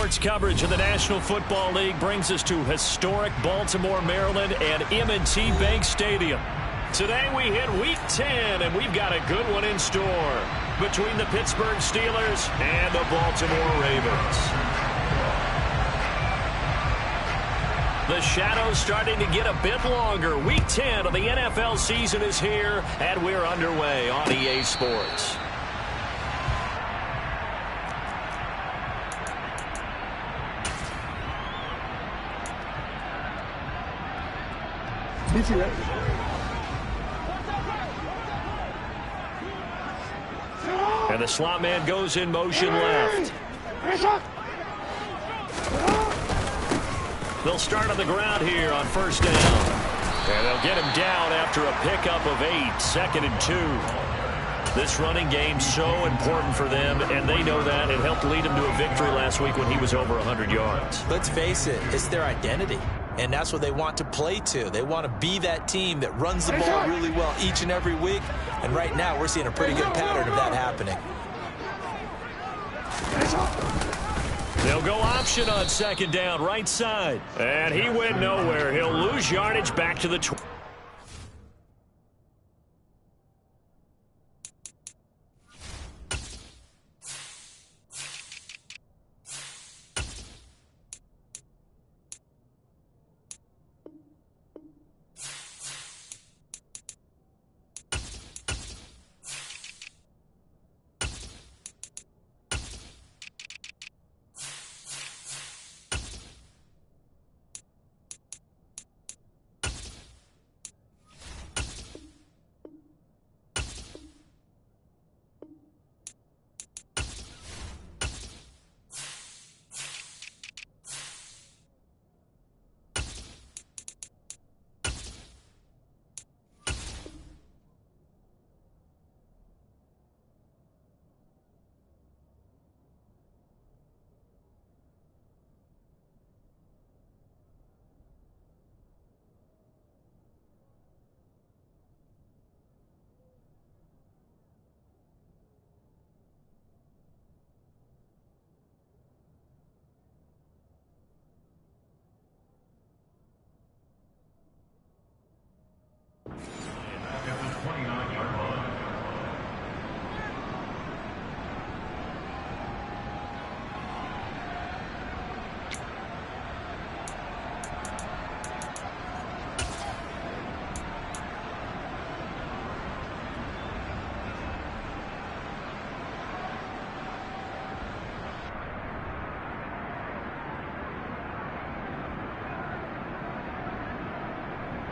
Sports coverage of the National Football League brings us to historic Baltimore, Maryland, and M&T Bank Stadium. Today we hit Week 10, and we've got a good one in store between the Pittsburgh Steelers and the Baltimore Ravens. The shadow's starting to get a bit longer. Week 10 of the NFL season is here, and we're underway on EA Sports. And the slot man goes in motion left. They'll start on the ground here on first down. And they'll get him down after a pickup of 8, 2nd and 2. This running game's so important for them, and they know that. It helped lead them to a victory last week when he was over 100 yards. Let's face it, it's their identity. And that's what they want to play to. They want to be that team that runs the ball really well each and every week. And right now, we're seeing a pretty good pattern of that happening. They'll go option on second down, right side. And he went nowhere. He'll lose yardage back to the 20.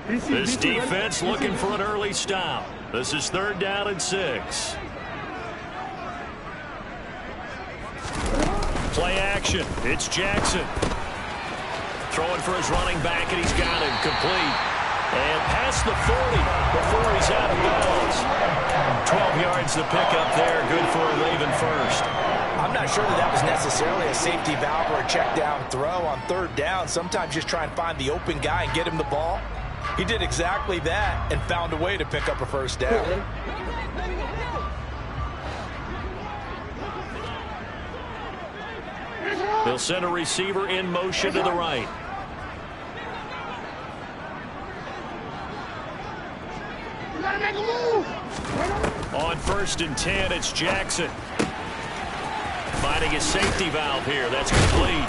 This defense looking for an early stop. This is 3rd down and 6. Play action. It's Jackson. Throwing for his running back, and he's got him complete. And past the 40 before he's out of bounds. 12 yards to pick up there. Good for a Raven first. I'm not sure that was necessarily a safety valve or a check down throw on 3rd down. Sometimes just try and find the open guy and get him the ball. He did exactly that and found a way to pick up a first down. They'll send a receiver in motion to the right. On 1st and 10, it's Jackson. Finding his safety valve here. That's complete.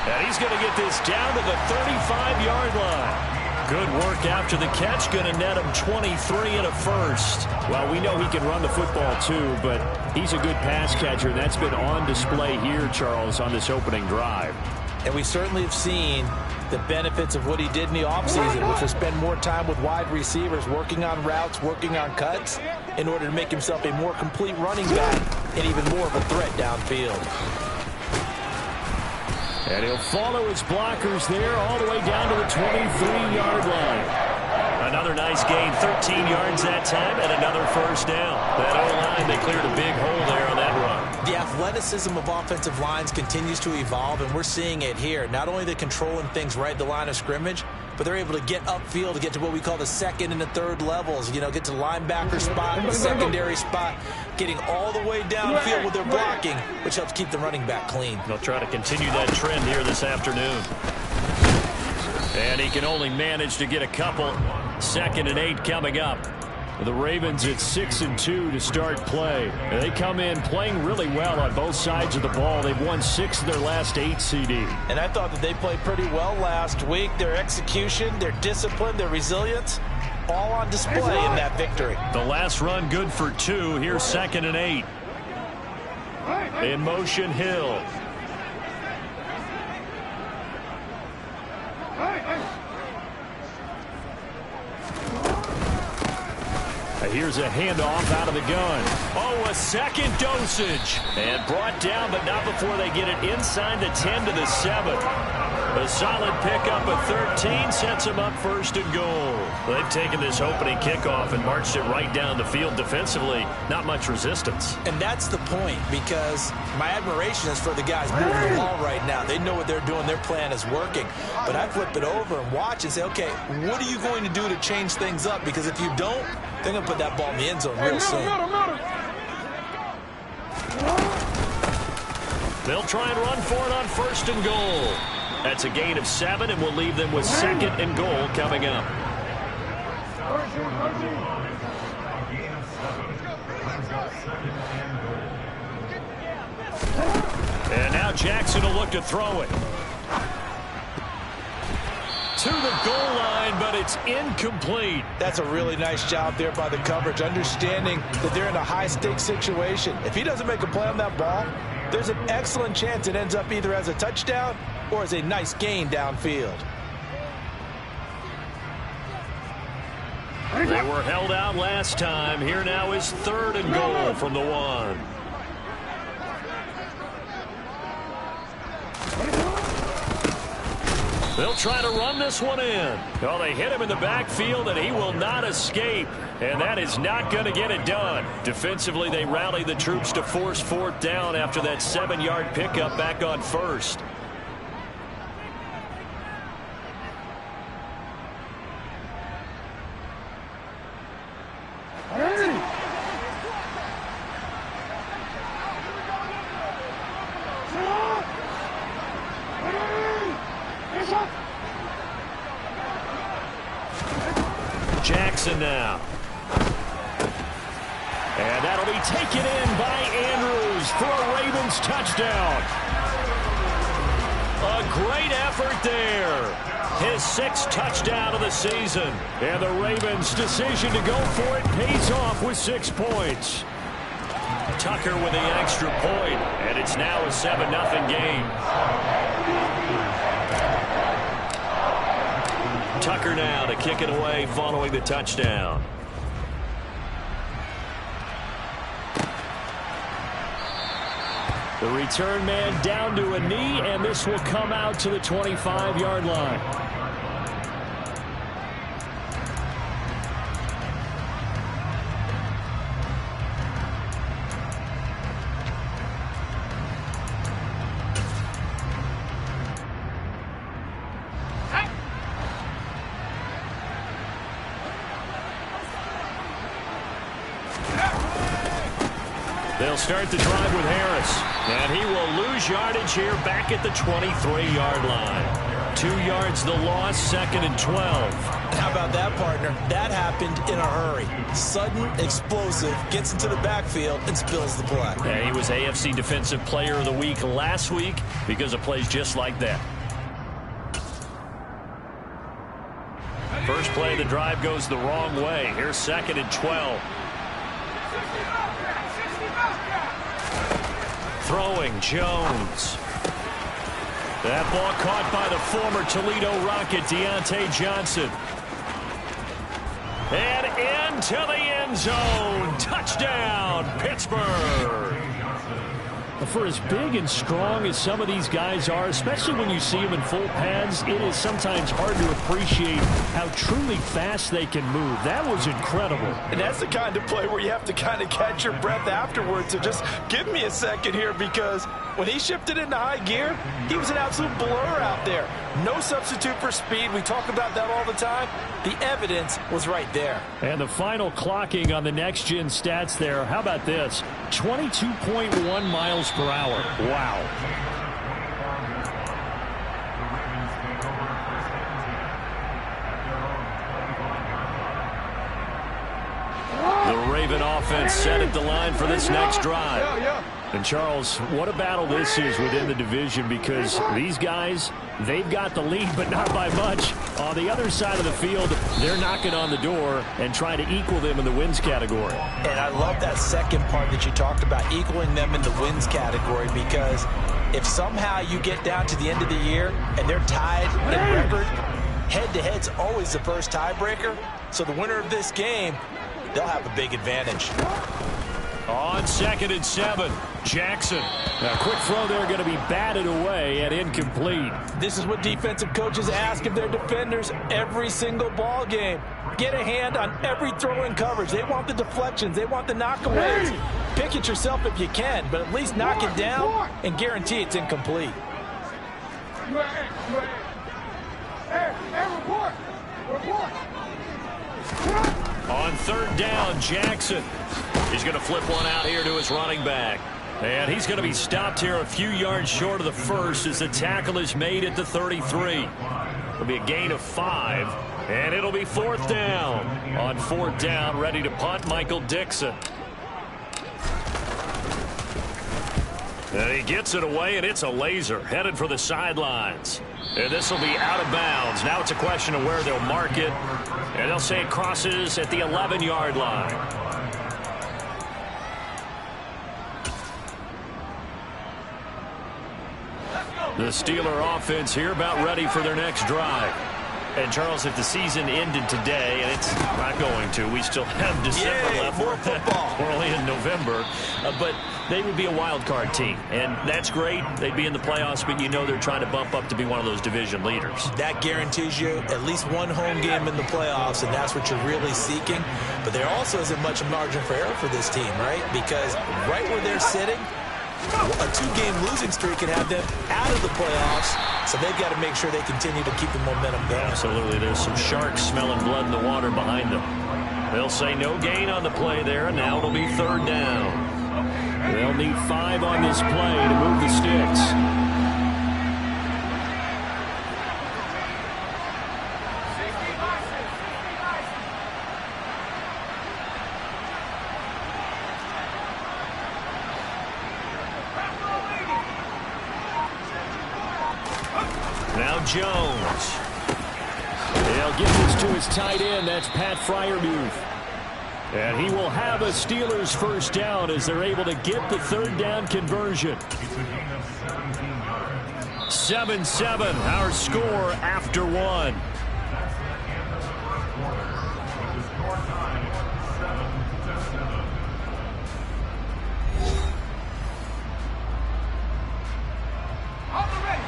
And he's going to get this down to the 35-yard line. Good work after the catch. Going to net him 23 and a first. Well, we know he can run the football too, but he's a good pass catcher. And that's been on display here, Charles, on this opening drive. And we certainly have seen the benefits of what he did in the offseason, which was spend more time with wide receivers, working on routes, working on cuts, in order to make himself a more complete running back and even more of a threat downfield. And he'll follow his blockers there all the way down to the 23-yard line. Another nice gain, 13 yards that time, and another first down. That O-line, they cleared a big hole there on that run. The athleticism of offensive lines continues to evolve, and we're seeing it here. Not only the controlling things right at the line of scrimmage, but they're able to get upfield to get to what we call the second and the third levels. You know, get to linebacker spot, the secondary spot, getting all the way downfield with their blocking, which helps keep the running back clean. They'll try to continue that trend here this afternoon. And he can only manage to get a couple. 2nd and 8 coming up. The Ravens at 6-2 to start play. They come in playing really well on both sides of the ball. They've won 6 of their last 8 CD. And I thought that they played pretty well last week. Their execution, their discipline, their resilience, all on display in that victory. The last run good for 2. Here's 2nd and 8. In motion, Hill. Here's a handoff out of the gun. Oh, a second dosage. And brought down, but not before they get it inside the 10 to the 7. A solid pickup of 13 sets them up 1st and goal. They've taken this opening kickoff and marched it right down the field defensively. Not much resistance. And that's the point, because my admiration is for the guys moving the ball right now. They know what they're doing. Their plan is working. But I flip it over and watch and say, okay, what are you going to do to change things up? Because if you don't, they're going to put that ball in the end zone real soon. They'll try and run for it on 1st and goal. That's a gain of 7, and we'll leave them with 2nd and goal coming up. And now Jackson will look to throw it. To the goal line, but it's incomplete. That's a really nice job there by the coverage, understanding that they're in a high-stakes situation. If he doesn't make a play on that ball, there's an excellent chance it ends up either as a touchdown or as a nice gain downfield. They were held out last time. Here now is 3rd and goal from the 1. They'll try to run this one in. Oh, they hit him in the backfield, and he will not escape. And that is not going to get it done. Defensively, they rally the troops to force 4th down after that 7-yard pickup back on 1st. Jackson now. And that'll be taken in by Andrews for a Ravens touchdown. A great effort there. His 6th touchdown of the season. And the Ravens' decision to go for it pays off with 6 points. Tucker with the extra point, and it's now a 7-0 game. Tucker now to kick it away following the touchdown. The return man down to a knee, and this will come out to the 25-yard line. They'll start the drive with Harris. And he will lose yardage here back at the 23-yard line. 2 yards the loss, 2nd and 12. How about that, partner? That happened in a hurry. Sudden, explosive, gets into the backfield and spills the play. And he was AFC Defensive Player of the Week last week because of plays just like that. First play of the drive goes the wrong way. Here's 2nd and 12. Throwing, Jones. That ball caught by the former Toledo Rocket, Deontay Johnson. And into the end zone. Touchdown, Pittsburgh. for as big and strong as some of these guys are, especially when you see them in full pads, it is sometimes hard to appreciate how truly fast they can move. That was incredible. And that's the kind of play where you have to kind of catch your breath afterwards. So just give me a second here, because when he shifted into high gear, he was an absolute blur out there. No substitute for speed. We talk about that all the time. The evidence was right there. And the final clocking on the next-gen stats there, how about this? 22.1 miles per hour. Wow. The Raven offense set at the line for this next drive. And, Charles, what a battle this is within the division, because these guys, they've got the lead, but not by much. On the other side of the field, they're knocking on the door and trying to equal them in the wins category. And I love that second part that you talked about, equaling them in the wins category, because if somehow you get down to the end of the year and they're tied in record, head-to-head's always the first tiebreaker. So the winner of this game, they'll have a big advantage. On 2nd and 7, Jackson. A quick throw there, going to be batted away and incomplete. This is what defensive coaches ask of their defenders every single ball game. Get a hand on every throw in coverage. They want the deflections. They want the knockaways. Pick it yourself if you can, but at least knock it down and guarantee it's incomplete. On 3rd down, Jackson. He's going to flip one out here to his running back. And he's going to be stopped here a few yards short of the first as the tackle is made at the 33. It'll be a gain of 5, and it'll be 4th down. On 4th down, ready to punt, Michael Dixon. And he gets it away, and it's a laser headed for the sidelines. And this will be out of bounds. Now it's a question of where they'll mark it. And they'll say it crosses at the 11-yard line. The Steeler offense here about ready for their next drive. And, Charles, if the season ended today, and it's not going to, we still have December left. More football. We're only in November. But they would be a wild card team, and that's great. They'd be in the playoffs, but you know they're trying to bump up to be one of those division leaders. That guarantees you at least one home game in the playoffs, and that's what you're really seeking. But there also isn't much margin for error for this team, right? Because right where they're sitting, a 2-game losing streak could have them out of the playoffs, so they've got to make sure they continue to keep the momentum going. Absolutely. There's some sharks smelling blood in the water behind them. They'll say no gain on the play there, and now it'll be 3rd down. They'll need 5 on this play to move the sticks. Now Jones. They'll give this to his tight end. That's Pat Freiermuth. And he will have a Steelers 1st down as they're able to get the 3rd down conversion. 7-7, our score after 1.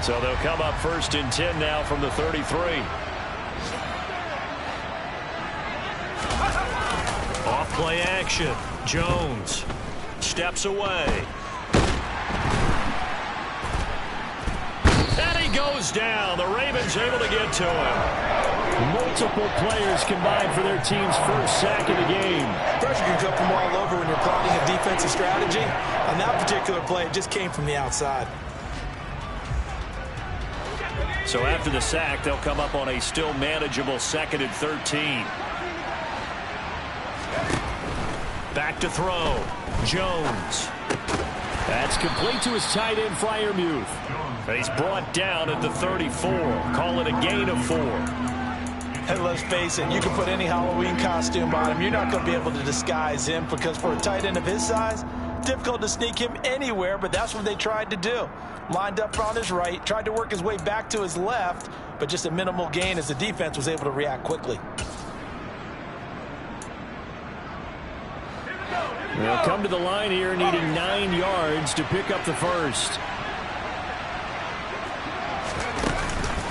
So they'll come up 1st and 10 now from the 33. Off play action. Jones steps away. And he goes down. The Ravens able to get to him. Multiple players combined for their team's 1st sack of the game. Pressure can come from all over when you're plotting a defensive strategy. On that particular play, it just came from the outside. So after the sack, they'll come up on a still manageable 2nd and 13. Back to throw. Jones. That's complete to his tight end, Freiermuth. And he's brought down at the 34. Call it a gain of 4. And let's face it, you can put any Halloween costume on him. You're not going to be able to disguise him, because for a tight end of his size, difficult to sneak him anywhere, but that's what they tried to do. Lined up on his right, tried to work his way back to his left, but just a minimal gain as the defense was able to react quickly. They'll come to the line here needing 9 yards to pick up the first.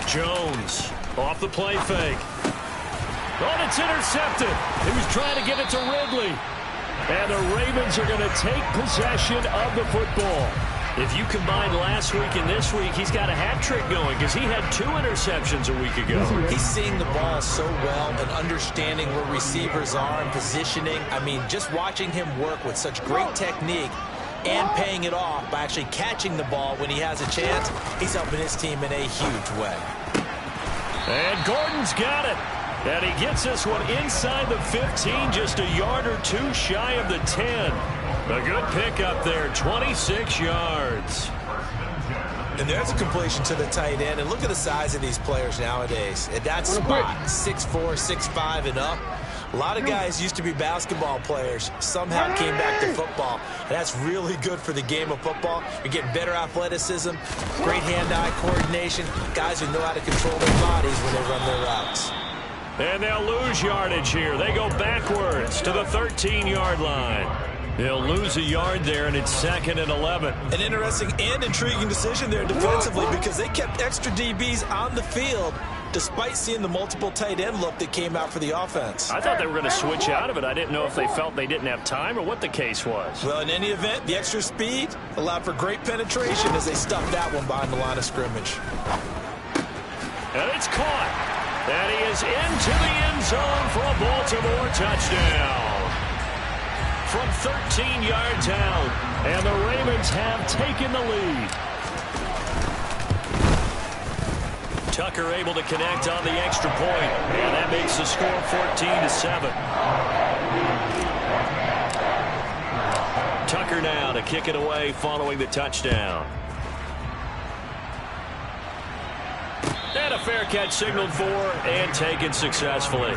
Jones off the play fake. Oh, and it's intercepted. He was trying to give it to Ridley. And the Ravens are going to take possession of the football. If you combine last week and this week, he's got a hat trick going because he had 2 interceptions a week ago. He's seeing the ball so well and understanding where receivers are and positioning. I mean, just watching him work with such great technique and paying it off by actually catching the ball when he has a chance, he's helping his team in a huge way. And Gordon's got it. And he gets this one inside the 15, just a yard or 2 shy of the 10. A good pickup there, 26 yards. And there's a completion to the tight end. And look at the size of these players nowadays. At that spot, 6'4", 6'5", and up. A lot of guys used to be basketball players, somehow came back to football. And that's really good for the game of football. You're getting better athleticism, great hand-eye coordination, guys who know how to control their bodies when they run their routes. And they'll lose yardage here. They go backwards to the 13-yard line. They'll lose a yard there, and it's 2nd and 11. An interesting and intriguing decision there defensively because they kept extra DBs on the field despite seeing the multiple tight end look that came out for the offense. I thought they were going to switch out of it. I didn't know if they felt they didn't have time or what the case was. Well, in any event, the extra speed allowed for great penetration as they stuffed that one behind the line of scrimmage. And it's caught. And he is into the end zone for a Baltimore touchdown. From 13 yards out. And the Ravens have taken the lead. Tucker able to connect on the extra point. And that makes the score 14-7. Tucker now to kick it away following the touchdown. And a fair catch signaled for and taken successfully.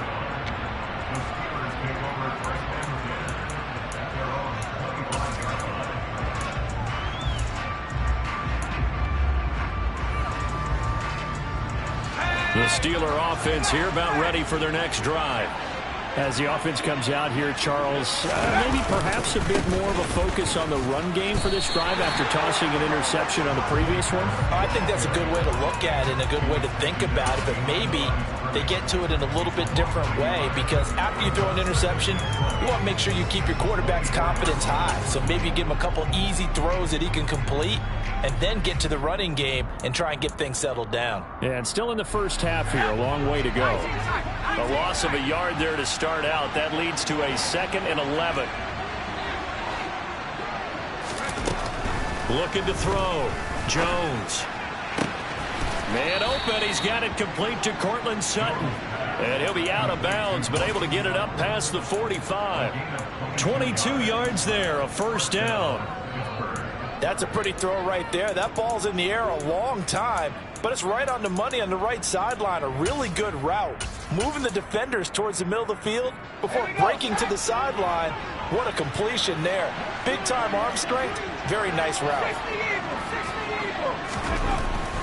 The Steeler offense here about ready for their next drive. As the offense comes out here, Charles, maybe perhaps a bit more of a focus on the run game for this drive after tossing an interception on the previous one? I think that's a good way to look at it and a good way to think about it, but maybe they get to it in a little bit different way because after you throw an interception, you want to make sure you keep your quarterback's confidence high. So maybe you give him a couple easy throws that he can complete and then get to the running game and try and get things settled down. Yeah, and still in the first half here, a long way to go. A loss of a yard there to start out. That leads to a 2nd and 11. Looking to throw. Jones. Man open. He's got it complete to Cortland Sutton. And he'll be out of bounds, but able to get it up past the 45. 22 yards there, a first down. That's a pretty throw right there. That ball's in the air a long time, but it's right on the money on the right sideline. A really good route. Moving the defenders towards the middle of the field before breaking to the sideline. What a completion there. Big-time arm strength. Very nice route.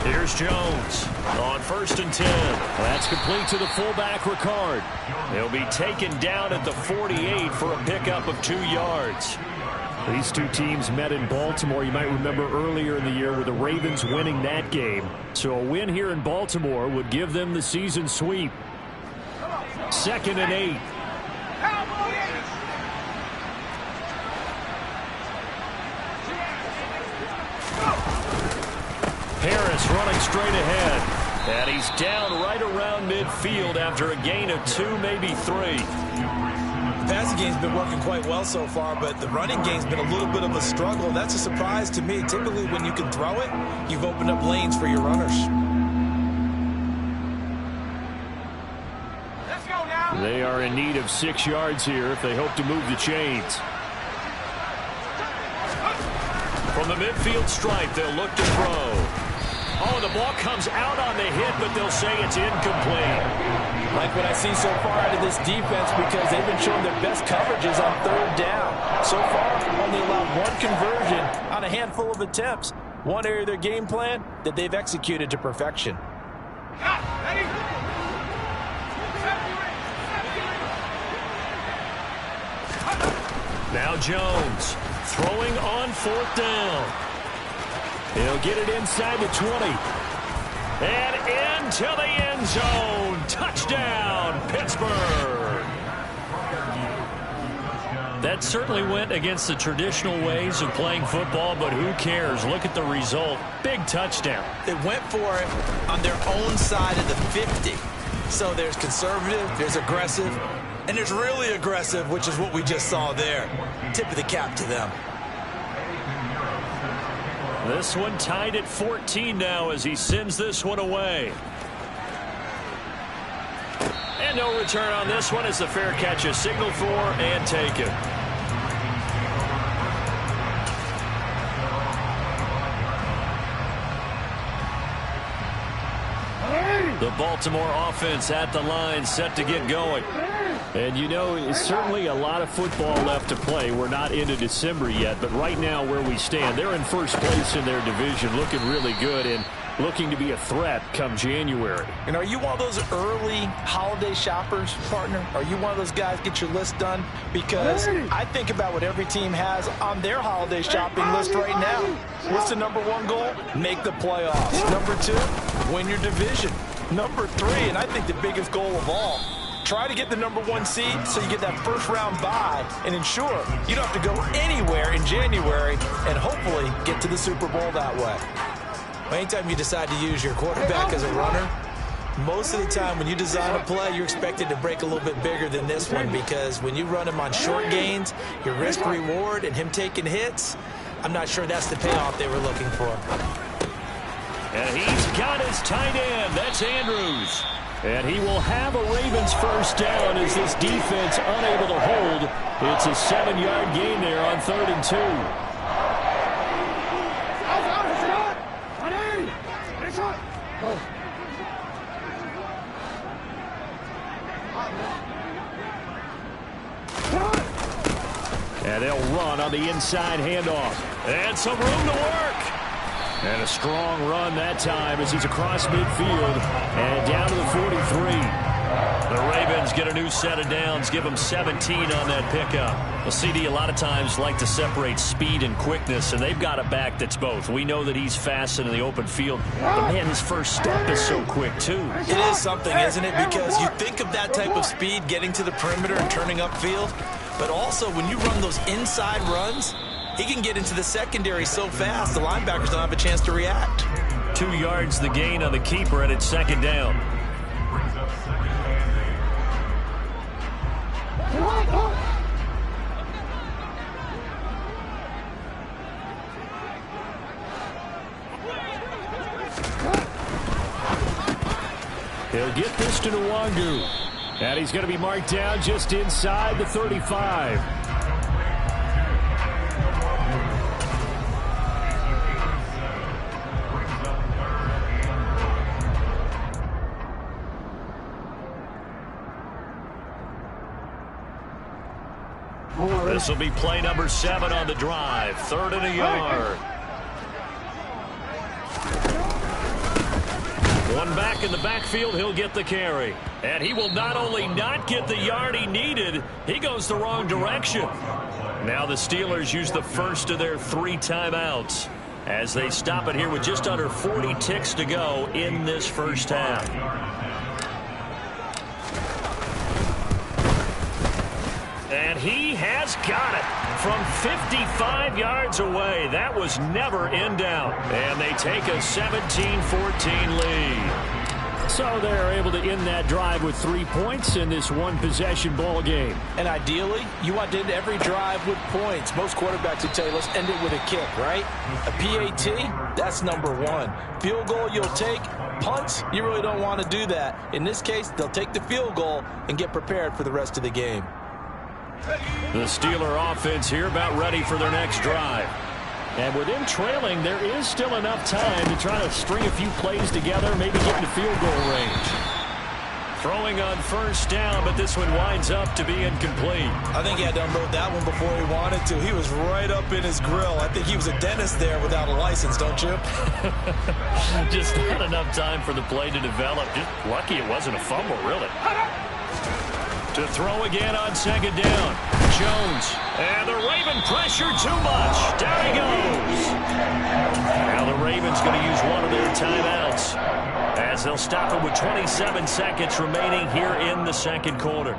Here's Jones on 1st and 10. That's complete to the fullback, Ricard. He'll be taken down at the 48 for a pickup of 2 yards. These two teams met in Baltimore. You might remember earlier in the year with the Ravens winning that game. So a win here in Baltimore would give them the season sweep. 2nd and 8. Harris running straight ahead. And he's down right around midfield after a gain of 2, maybe 3. The passing game's been working quite well so far, but the running game's been a little bit of a struggle. That's a surprise to me. Typically, when you can throw it, you've opened up lanes for your runners. Let's go now. They are in need of 6 yards here if they hope to move the chains. From the midfield stripe, they'll look to throw. Oh, the ball comes out on the hit, but they'll say it's incomplete. Like what I see so far out of this defense because they've been showing their best coverages on 3rd down. So far, only allowed 1 conversion on a handful of attempts. One area of their game plan that they've executed to perfection. Now Jones throwing on 4th down. He'll get it inside the 20. And into the end zone. Touchdown, Pittsburgh. That certainly went against the traditional ways of playing football, but who cares? Look at the result. Big touchdown. They went for it on their own side of the 50. So there's conservative, there's aggressive, and there's really aggressive, which is what we just saw there. Tip of the cap to them. This one tied at 14 now as he sends this one away. And no return on this one as the fair catch is signaled for and taken. The Baltimore offense at the line, set to get going. And you know, it's certainly a lot of football left to play. We're not into December yet, but right now where we stand, they're in first place in their division, looking really good and looking to be a threat come January. And are you one of those early holiday shoppers, partner? Are you one of those guys get your list done? Because I think about what every team has on their holiday shopping list right now. What's the #1 goal? Make the playoffs. #2, win your division. #3, and I think the biggest goal of all, try to get the #1 seed so you get that first-round bye and ensure you don't have to go anywhere in January and hopefully get to the Super Bowl that way. Anytime you decide to use your quarterback as a runner, most of the time when you design a play, you're expected to break a little bit bigger than this one, because when you run him on short gains, your risk-reward and him taking hits, I'm not sure that's the payoff they were looking for. And he's got his tight end. That's Andrews. And he will have a Ravens first down as this defense unable to hold. It's a 7-yard gain there on 3rd and 2. And they'll run on the inside handoff. And some room to work. And a strong run that time as he's across midfield and down to the 43. The Ravens get a new set of downs, give them 17 on that pickup. Well, CD a lot of times like to separate speed and quickness, and they've got a back that's both. We know that he's fast in the open field, but man, his first step is so quick too. It is something, isn't it? Because you think of that type of speed getting to the perimeter and turning upfield, but also when you run those inside runs, he can get into the secondary so fast, the linebackers don't have a chance to react. 2 yards the gain on the keeper, and it's 2nd down. He'll get this to Nwangu. And he's going to be marked down just inside the 35. This will be play number 7 on the drive. 3rd and a yard. One back in the backfield, he'll get the carry. And he will not only not get the yard he needed, he goes the wrong direction. Now the Steelers use the first of their 3 timeouts as they stop it here with just under 40 ticks to go in this first half. And he has got it from 55 yards away. That was never in doubt. And they take a 17-14 lead. So they're able to end that drive with 3 points in this one-possession ball game. And ideally, you want to end every drive with points. Most quarterbacks would tell you, let's end it with a kick, right? A PAT, that's #1. Field goal you'll take. Punts, you really don't want to do that. In this case, they'll take the field goal and get prepared for the rest of the game. The Steeler offense here about ready for their next drive. And with them trailing, there is still enough time to try to string a few plays together, maybe get into field goal range. Throwing on first down, but this one winds up to be incomplete. I think he had to unload that one before he wanted to. He was right up in his grill. I think he was a dentist there without a license, don't you? Just not enough time for the play to develop. Just lucky it wasn't a fumble, really. To throw again on 2nd down. Jones. And the Pressure too much. Down he goes. Now the Ravens going to use one of their timeouts as they'll stop it with 27 seconds remaining here in the second quarter.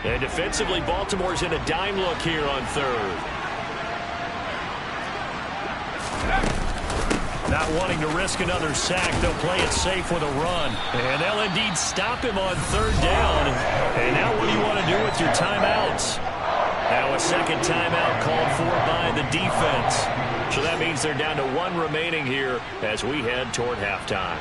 And defensively, Baltimore's in a dime look here on third. Not wanting to risk another sack, they'll play it safe with a run. And they'll indeed stop him on third down. And now what do you want to do with your timeouts? Now a second timeout called for by the defense. So that means they're down to one remaining here as we head toward halftime.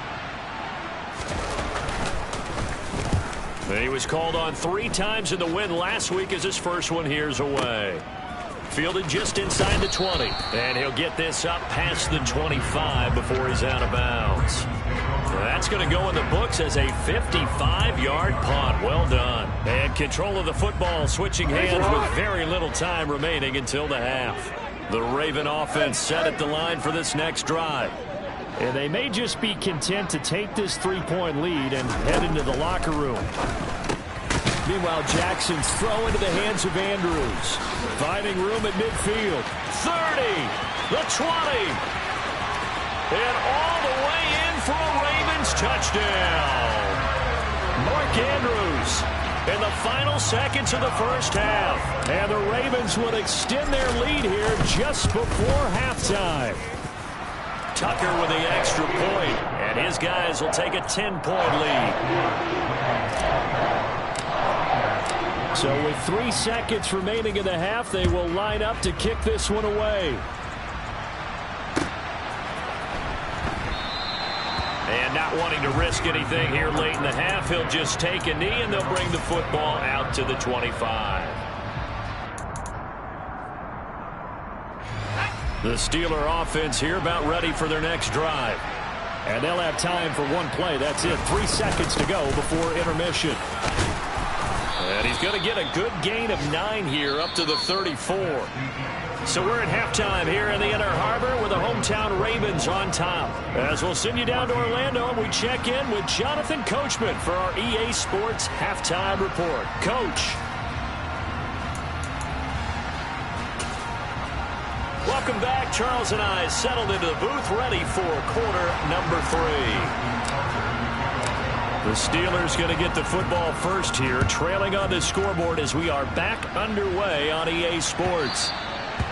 And he was called on 3 times in the win last week as his first one here's away. Fielded just inside the 20. And he'll get this up past the 25 before he's out of bounds. That's going to go in the books as a 55-yard punt. Well done. And control of the football switching hands with very little time remaining until the half. The Raven offense set at the line for this next drive. And they may just be content to take this 3-point lead and head into the locker room. Meanwhile, Jackson's throw into the hands of Andrews. Finding room at midfield. 30, the 20. And all the way in for a Ravens touchdown. Mark Andrews in the final seconds of the first half. And the Ravens would extend their lead here just before halftime. Tucker with the extra point, and his guys will take a 10-point lead. So with 3 seconds remaining in the half, they will line up to kick this one away. And not wanting to risk anything here late in the half, he'll just take a knee, and they'll bring the football out to the 25. The Steeler offense here about ready for their next drive. And they'll have time for one play. That's it. 3 seconds to go before intermission. And he's going to get a good gain of 9 here up to the 34. So we're at halftime here in the Inner Harbor with the hometown Ravens on top. As we'll send you down to Orlando, and we check in with Jonathan Coachman for our EA Sports Halftime Report. Coach. Welcome back. Charles and I settled into the booth ready for quarter number 3. The Steelers going to get the football first here, trailing on the scoreboard as we are back underway on EA Sports.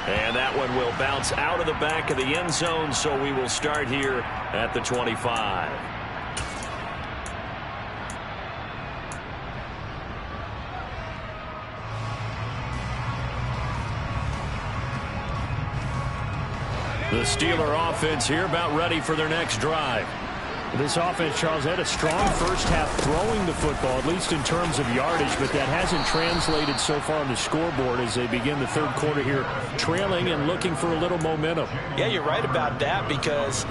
And that one will bounce out of the back of the end zone, so we will start here at the 25. The Steeler offense here about ready for their next drive. This offense, Charles, had a strong first half throwing the football, at least in terms of yardage, but that hasn't translated so far on the scoreboard as they begin the third quarter here, trailing and looking for a little momentum. Yeah, you're right about that because,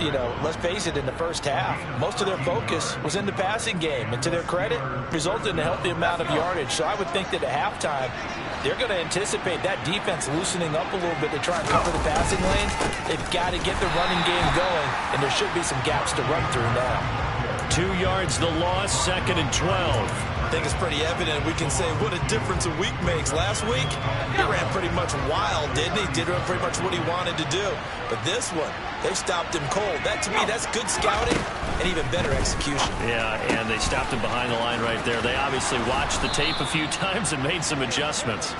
let's face it, in the first half, most of their focus was in the passing game, and to their credit, resulted in a healthy amount of yardage. So I would think that at halftime, they're going to anticipate that defense loosening up a little bit to try and cover the passing lanes. They've got to get the running game going, and there should be some gaps to run through now. 2 yards the loss, 2nd and 12. I think it's pretty evident we can say what a difference a week makes. Last week, he ran pretty much wild, didn't he? Did pretty much what he wanted to do. But this one, they stopped him cold. That, to me, that's good scouting and even better execution. Yeah, and they stopped him behind the line right there. They obviously watched the tape a few times and made some adjustments.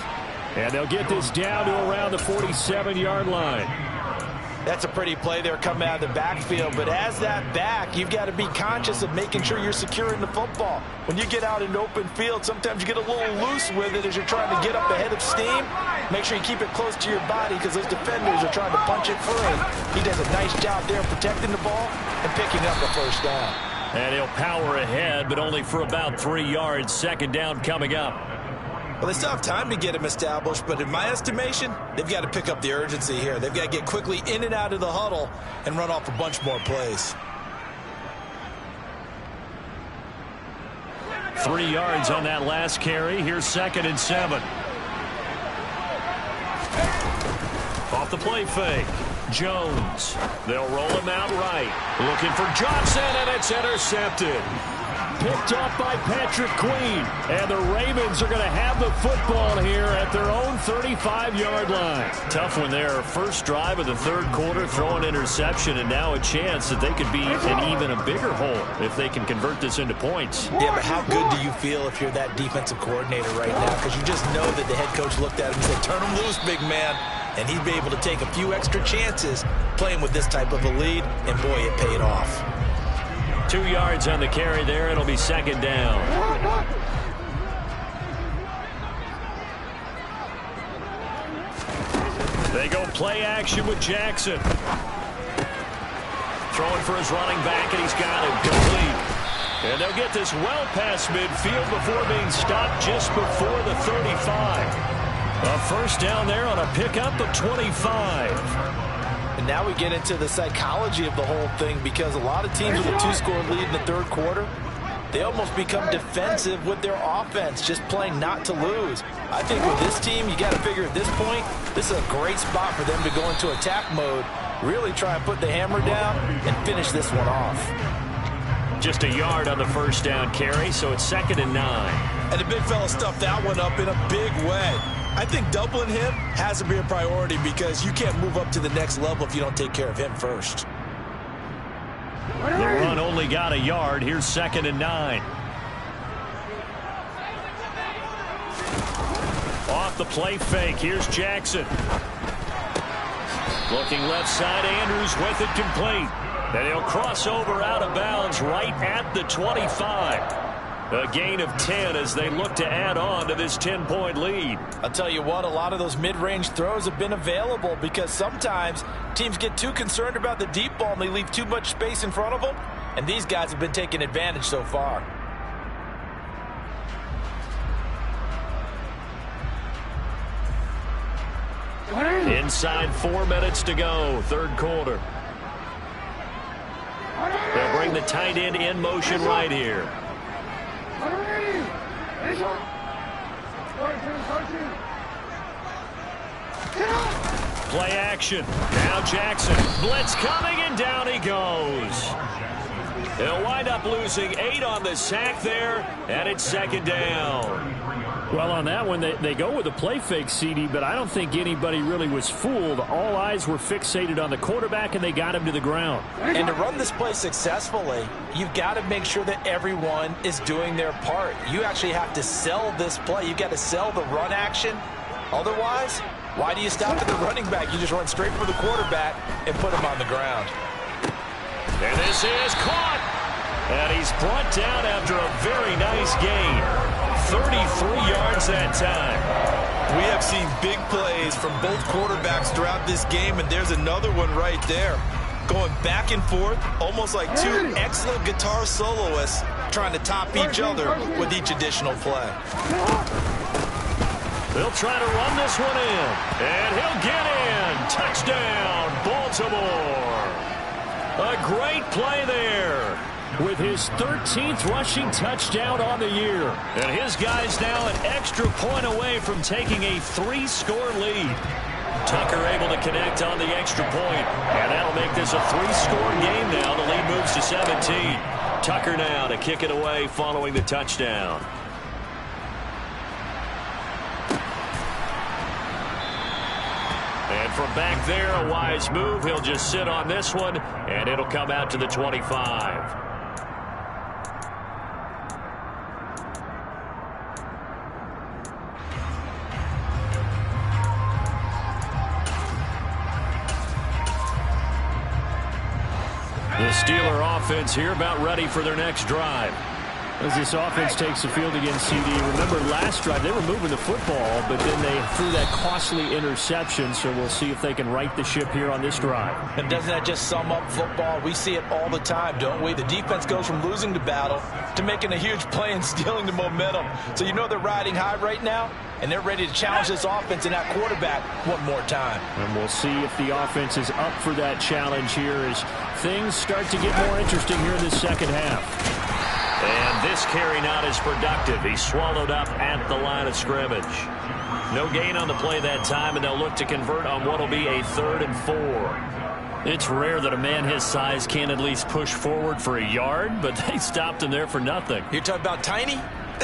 And they'll get this down to around the 47-yard line. That's a pretty play there coming out of the backfield. But as that back, you've got to be conscious of making sure you're securing the football. When you get out in open field, sometimes you get a little loose with it as you're trying to get up ahead of steam. Make sure you keep it close to your body because those defenders are trying to punch it free. He does a nice job there protecting the ball and picking up a first down. And he'll power ahead, but only for about 3 yards. 2nd down coming up. Well, they still have time to get him established, but in my estimation, they've got to pick up the urgency here. They've got to get quickly in and out of the huddle and run off a bunch more plays. 3 yards on that last carry. Here's 2nd and 7. Off the play fake. Jones. They'll roll him out right. Looking for Johnson, and it's intercepted. Picked off by Patrick Queen. And the Ravens are going to have the football here at their own 35-yard line. Tough one there. First drive of the third quarter, throwing interception, and now a chance that they could be in even a bigger hole if they can convert this into points. Yeah, but how good do you feel if you're that defensive coordinator right now? Because you just know that the head coach looked at him and said, turn him loose, big man. And he'd be able to take a few extra chances playing with this type of a lead, and boy, it paid off. 2 yards on the carry there. It'll be second down. They go play action with Jackson. Throwing for his running back, and he's got him complete. And they'll get this well past midfield before being stopped just before the 35. A first down there on a pickup of 25. And now we get into the psychology of the whole thing, because a lot of teams with a 2-score lead in the third quarter, they almost become defensive with their offense, just playing not to lose. I think with this team, you got to figure at this point, this is a great spot for them to go into attack mode, really try and put the hammer down and finish this one off. Just a yard on the first down carry, so it's 2nd and 9. And the big fella stuffed that one up in a big way. I think doubling him has to be a priority, because you can't move up to the next level if you don't take care of him first. The run only got a yard. Here's 2nd and 9. Off the play fake. Here's Jackson. Looking left side. Andrews with it complete. And he'll cross over out of bounds right at the 25. A gain of 10 as they look to add on to this 10-point lead. I'll tell you what, a lot of those mid-range throws have been available, because sometimes teams get too concerned about the deep ball and they leave too much space in front of them, and these guys have been taking advantage so far. Inside 4 minutes to go, third quarter. They'll bring the tight end in motion right here. Play action. Now Jackson. Blitz coming, and down he goes. They'll wind up losing 8 on the sack there, and it's 2nd down. Well, on that one, they go with a play fake, CD, but I don't think anybody really was fooled. All eyes were fixated on the quarterback, and they got him to the ground. And to run this play successfully, you've got to make sure that everyone is doing their part. You actually have to sell this play. You've got to sell the run action. Otherwise, why do you stop at the running back? You just run straight for the quarterback and put him on the ground. And this is caught. And he's brought down after a very nice gain. 33 yards that time. We have seen big plays from both quarterbacks throughout this game, and there's another one right there. Going back and forth, almost like two excellent guitar soloists trying to top each other with each additional play. They'll try to run this one in, and he'll get in. Touchdown, Baltimore. A great play there. With his 13th rushing touchdown on the year. And his guy's now an extra point away from taking a 3-score lead. Tucker able to connect on the extra point, and that'll make this a 3-score game now. The lead moves to 17. Tucker now to kick it away following the touchdown. And from back there, a wise move. He'll just sit on this one, and it'll come out to the 25. The Steeler offense here about ready for their next drive. As this offense takes the field against CD, remember last drive they were moving the football, but then they threw that costly interception, so we'll see if they can right the ship here on this drive. And doesn't that just sum up football? We see it all the time, don't we? The defense goes from losing the battle to making a huge play and stealing the momentum. So you know they're riding high right now, and they're ready to challenge this offense and that quarterback one more time. And we'll see if the offense is up for that challenge here as things start to get more interesting here in the second half. And this carry not as productive. He's swallowed up at the line of scrimmage. No gain on the play that time, and they'll look to convert on what will be a 3rd and 4. It's rare that a man his size can't at least push forward for a yard, but they stopped him there for nothing. You're talking about tiny?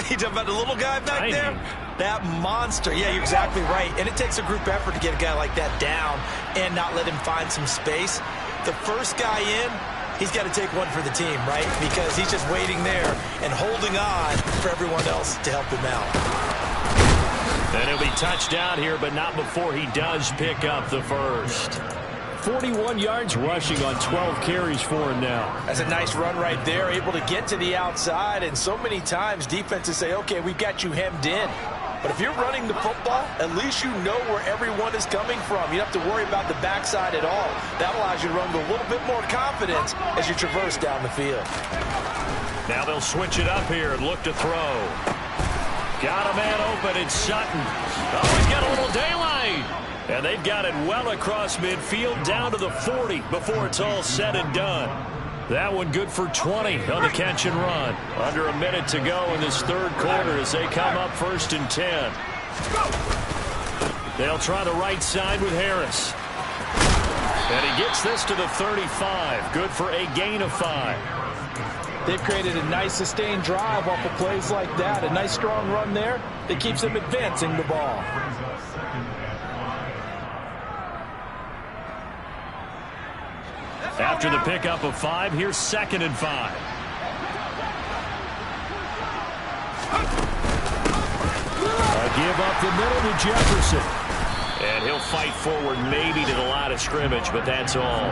You're talking about the little guy back Tiny. there? That monster. Yeah, you're exactly right. And it takes a group effort to get a guy like that down and not let him find some space. The first guy in, he's got to take one for the team, right? Because he's just waiting there and holding on for everyone else to help him out. And he'll be touched down here, but not before he does pick up the first. 41 yards rushing on 12 carries for him now. That's a nice run right there, able to get to the outside, and so many times defenses say, okay, we've got you hemmed in. But if you're running the football, at least you know where everyone is coming from. You don't have to worry about the backside at all. That allows you to run with a little bit more confidence as you traverse down the field. Now they'll switch it up here and look to throw. Got a man open, it's Sutton. Oh, he's got a little daylight. And they've got it well across midfield down to the 40 before it's all said and done. That one good for 20 on the catch and run. Under a minute to go in this third quarter as they come up 1st and 10. They'll try the right side with Harris. And he gets this to the 35. Good for a gain of 5. They've created a nice sustained drive off of plays like that. A nice strong run there that keeps them advancing the ball. After the pickup of 5, here's 2nd and 5. A give up the middle to Jefferson. And he'll fight forward maybe to the line of scrimmage, but that's all.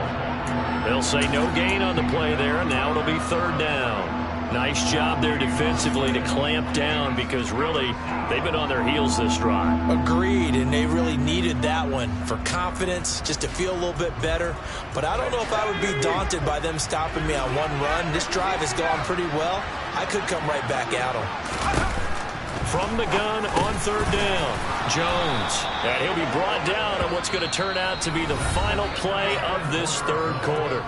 They'll say no gain on the play there, and now it'll be 3rd down. Nice job there defensively to clamp down because really they've been on their heels this drive. Agreed, and they really needed that one for confidence, just to feel a little bit better. But I don't know if I would be daunted by them stopping me on one run. This drive has gone pretty well. I could come right back at them. From the gun on 3rd down, Jones. And he'll be brought down on what's going to turn out to be the final play of this 3rd quarter.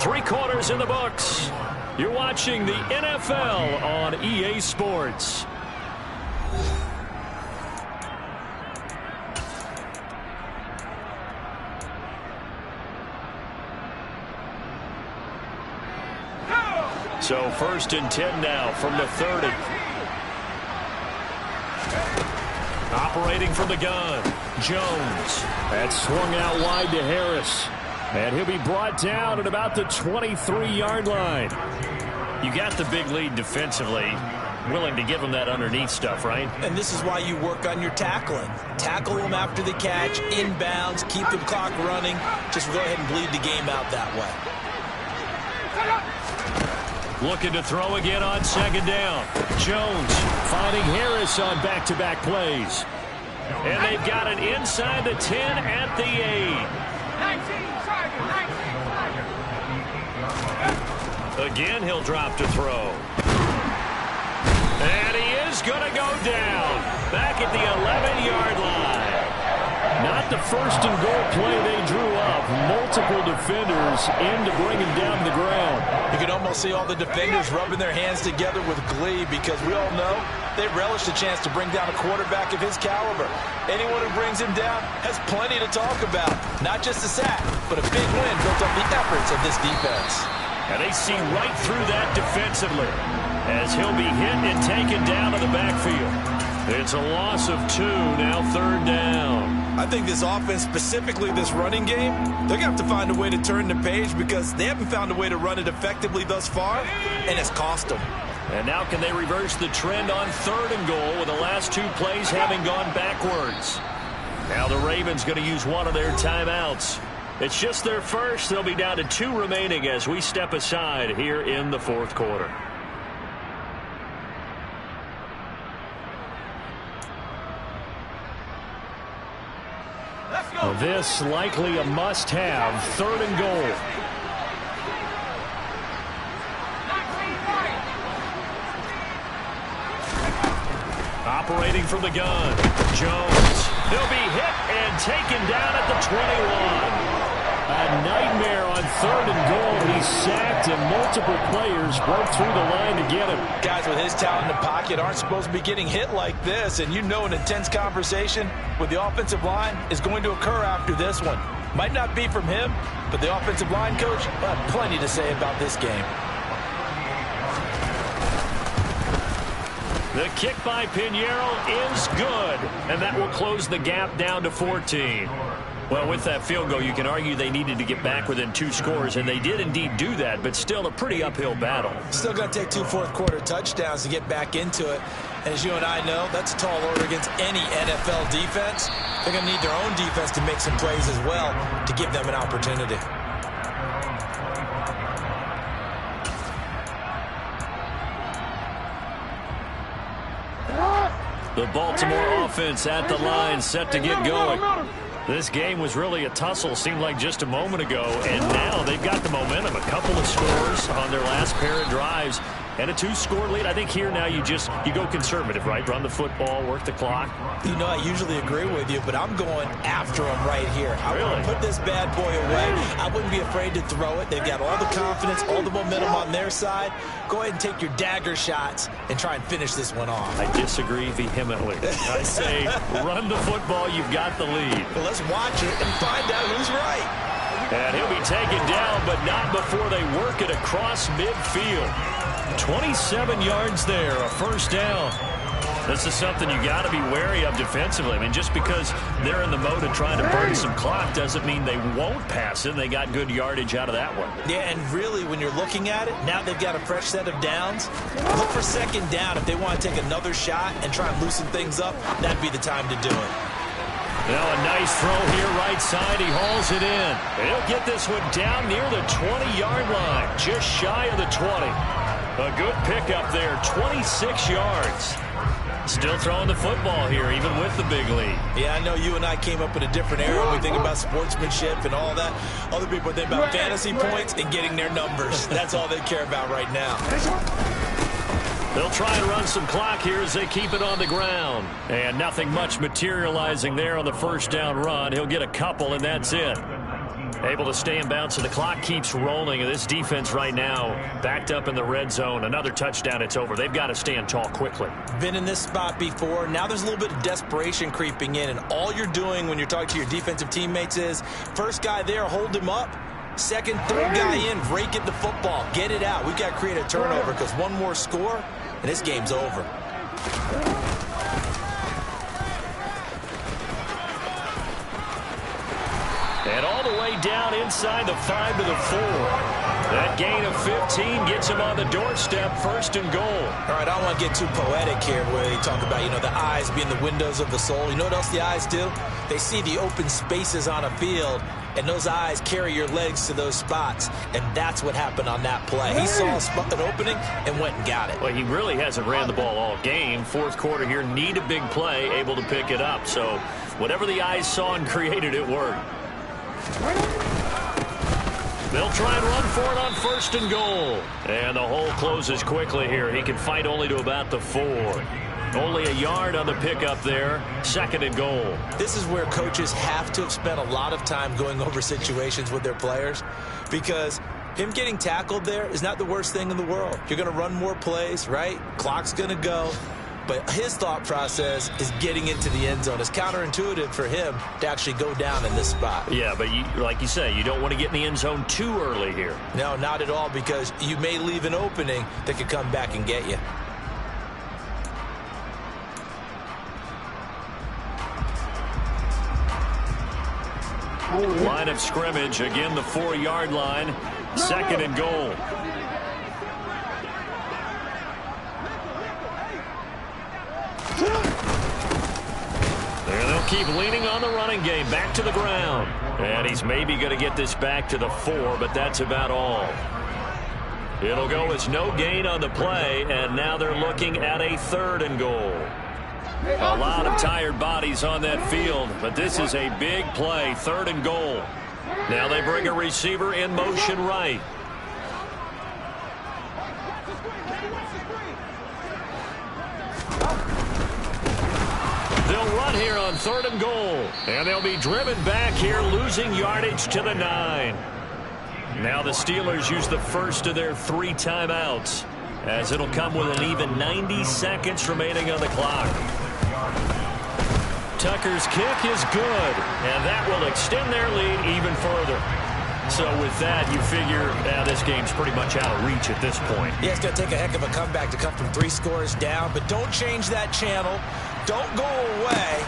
3 quarters in the books. You're watching the NFL on EA Sports. So 1st and 10 now from the 30. Operating from the gun, Jones. That's swung out wide to Harris. And he'll be brought down at about the 23-yard line. You got the big lead defensively. Willing to give him that underneath stuff, right? And this is why you work on your tackling. Tackle them after the catch, inbounds, keep the clock running. Just go ahead and bleed the game out that way. Looking to throw again on 2nd down. Jones finding Harris on back-to-back plays. And they've got it inside the 10 at the 8. Again, he'll drop to throw. And he is going to go down. Back at the 11-yard line. Not the 1st and goal play they drew up. Multiple defenders in to bring him down to the ground. You can almost see all the defenders rubbing their hands together with glee because we all know they relish the chance to bring down a quarterback of his caliber. Anyone who brings him down has plenty to talk about. Not just a sack, but a big win built on the efforts of this defense. And they see right through that defensively as he'll be hit and taken down to the backfield. It's a loss of 2, now 3rd down. I think this offense, specifically this running game, they're going to have to find a way to turn the page because they haven't found a way to run it effectively thus far, and it's cost them. And now can they reverse the trend on 3rd and goal with the last 2 plays having gone backwards? Now the Ravens going to use one of their timeouts. It's just their first. They'll be down to 2 remaining as we step aside here in the 4th quarter. Well, this likely a must-have 3rd and goal. Operating from the gun, Jones. He'll be hit and taken down at the 21. A nightmare on 3rd and goal. He's sacked, and multiple players broke through the line to get him. Guys with his talent in the pocket aren't supposed to be getting hit like this, and you know an intense conversation with the offensive line is going to occur after this one. Might not be from him, but the offensive line coach will have plenty to say about this game. The kick by Pinheiro is good, and that will close the gap down to 14. Well, with that field goal, you can argue they needed to get back within 2 scores, and they did indeed do that, but still a pretty uphill battle. Still going to take 2 fourth-quarter touchdowns to get back into it. And as you and I know, that's a tall order against any NFL defense. They're going to need their own defense to make some plays as well to give them an opportunity. The Baltimore offense at the line, set to get going. This game was really a tussle, seemed like just a moment ago, and now they've got the momentum. A couple of scores on their last pair of drives and a 2-score lead. I think here now you go conservative, right? Run the football, work the clock. You know, I usually agree with you, but I'm going after them right here. I want to put this bad boy away. I wouldn't be afraid to throw it. They've got all the confidence, all the momentum on their side. Go ahead and take your dagger shots and try and finish this one off. I disagree vehemently. I say run the football. You've got the lead. Well, let's watch it and find out who's right. And he'll be taken down, but not before they work it across midfield. 27 yards there, a first down. This is something you got to be wary of defensively. I mean, just because they're in the mode of trying to burn some clock doesn't mean they won't pass it. They got good yardage out of that one. Yeah, and really, when you're looking at it, now they've got a fresh set of downs. Look for 2nd down. If they want to take another shot and try and loosen things up, that'd be the time to do it. Now a nice throw here right side. He hauls it in. He'll get this one down near the 20-yard line, just shy of the 20. A good pickup there, 26 yards. Still throwing the football here, even with the big lead. Yeah, I know you and I came up in a different era when we think about sportsmanship and all that. Other people think about fantasy points and getting their numbers. That's all they care about right now. They'll try and run some clock here as they keep it on the ground. And nothing much materializing there on the first down run. He'll get a couple, and that's it. Able to stay in bounds, so the clock keeps rolling. And this defense right now backed up in the red zone. Another touchdown, it's over. They've got to stand tall quickly. Been in this spot before. Now there's a little bit of desperation creeping in. And all you're doing when you're talking to your defensive teammates is, first guy there, hold him up. 2nd, 3rd guy in, rake at the football. Get it out. We've got to create a turnover because one more score, and this game's over. And all the way down inside the 5 to the 4. That gain of 15 gets him on the doorstep, 1st and goal. All right, I don't want to get too poetic here where they talk about, the eyes being the windows of the soul. You know what else the eyes do? They see the open spaces on a field, and those eyes carry your legs to those spots, and that's what happened on that play. He saw an opening and went and got it. Well, he really hasn't ran the ball all game. 4th quarter here, need a big play, able to pick it up. So whatever the eyes saw and created, it worked. They'll try and run for it on 1st and goal. And the hole closes quickly here. He can fight only to about the 4. Only a yard on the pickup there. 2nd and goal. This is where coaches have to have spent a lot of time going over situations with their players, because him getting tackled there is not the worst thing in the world. You're going to run more plays, right? Clock's going to go. But his thought process is getting into the end zone. It's counterintuitive for him to actually go down in this spot. Yeah, but like you say, you don't want to get in the end zone too early here. No, not at all, because you may leave an opening that could come back and get you. Line of scrimmage, again the 4-yard line. 2nd and goal. And they'll keep leaning on the running game. Back to the ground. And he's maybe going to get this back to the 4, but that's about all. It'll go as no gain on the play, and now they're looking at a 3rd and goal. A lot of tired bodies on that field, but this is a big play, 3rd and goal. Now they bring a receiver in motion right. They'll run here on 3rd and goal. And they'll be driven back here, losing yardage to the 9. Now the Steelers use the first of their 3 timeouts, as it'll come with an even 90 seconds remaining on the clock. Tucker's kick is good, and that will extend their lead even further. So with that, you figure this game's pretty much out of reach at this point. Yeah, it's going to take a heck of a comeback to come from 3 scores down, but don't change that channel. Don't go away.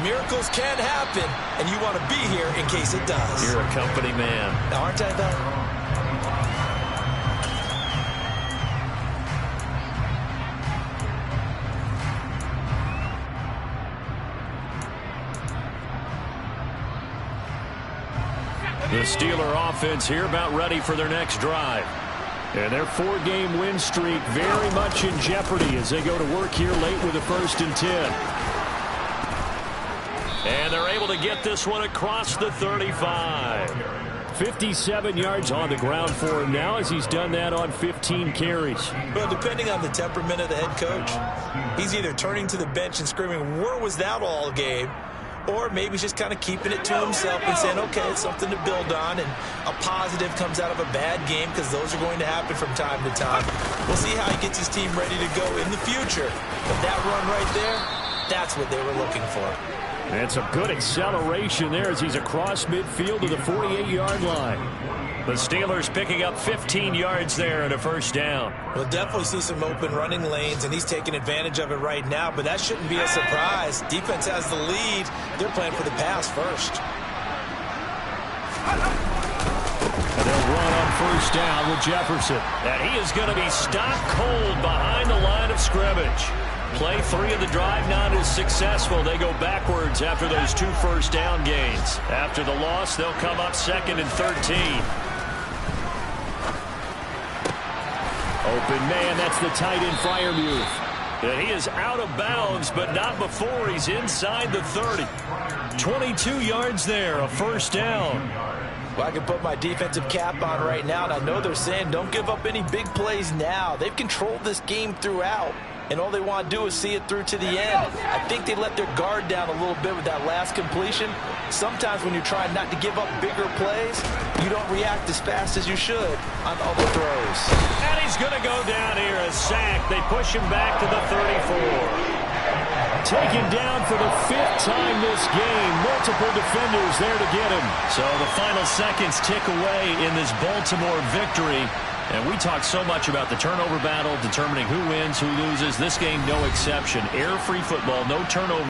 Miracles can happen, and you want to be here in case it does. You're a company man. Aren't I, though? The Steeler offense here about ready for their next drive. And their 4-game win streak very much in jeopardy as they go to work here late with a 1st and 10. And they're able to get this one across the 35. 57 yards on the ground for him now as he's done that on 15 carries. Well, depending on the temperament of the head coach, he's either turning to the bench and screaming, "Where was that all game?" Or maybe he's just kind of keeping it to himself and saying, okay, it's something to build on, and a positive comes out of a bad game, because those are going to happen from time to time. We'll see how he gets his team ready to go in the future. But that run right there, that's what they were looking for. And some good acceleration there as he's across midfield to the 48-yard line. The Steelers picking up 15 yards there and a 1st down. We'll definitely see some open running lanes, and he's taking advantage of it right now, but that shouldn't be a surprise. Defense has the lead. They're playing for the pass first. And they'll run on 1st down with Jefferson. And he is going to be stopped cold behind the line of scrimmage. Play 3 of the drive not as successful. They go backwards after those 2 1st down gains. After the loss, they'll come up 2nd and 13. Open man, that's the tight end Freiermuth. And he is out of bounds, but not before he's inside the 30. 22 yards there, a 1st down. Well, I can put my defensive cap on right now, and I know they're saying don't give up any big plays now. They've controlled this game throughout, and all they want to do is see it through to the end. I think they let their guard down a little bit with that last completion. Sometimes when you're trying not to give up bigger plays, you don't react as fast as you should on other throws. And he's going to go down here, a sack. They push him back to the 34. Taken down for the 5th time this game. Multiple defenders there to get him. So the final seconds tick away in this Baltimore victory. And we talk so much about the turnover battle, determining who wins, who loses. This game, no exception. Air-free football, no turnover.